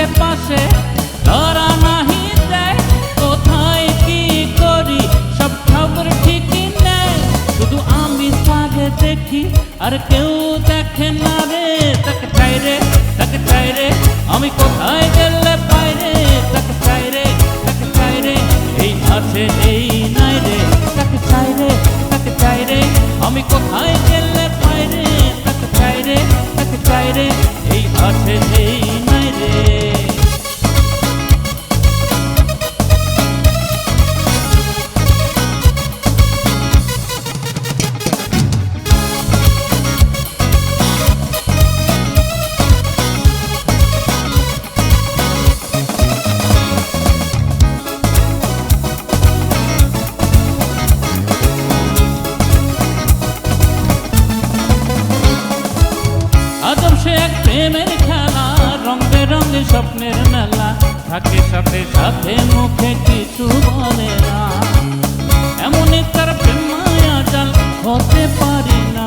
আশেপাশে ধরা নাহি দেয়, কোথায় কি করি সব খবর ঠিকই নেয়। শুধু আমি তাকে দেখি আর কেউ দেখে না রে, তাকে চাই রে, তাকে চাই রে, আমি কোথায় গেলে পাই রে, তাকে চাই রে, তাকে চাই রে, এই আছে এই নাই রে, তাকে চাই রে, তাকে চাই রে, আমি কোথায় গেলে পাই রে, তাকে চাই রে, তাকে চাই রে, এই আছে এই নাই রে। আজব সে এক প্রেমের খেলা, রং বেরঙের স্বপ্নের মেলা, থাকে সাথে সাথে মুখে কিছু বলে না, এমনই তার প্রেম মায়া জাল হতে পারি না।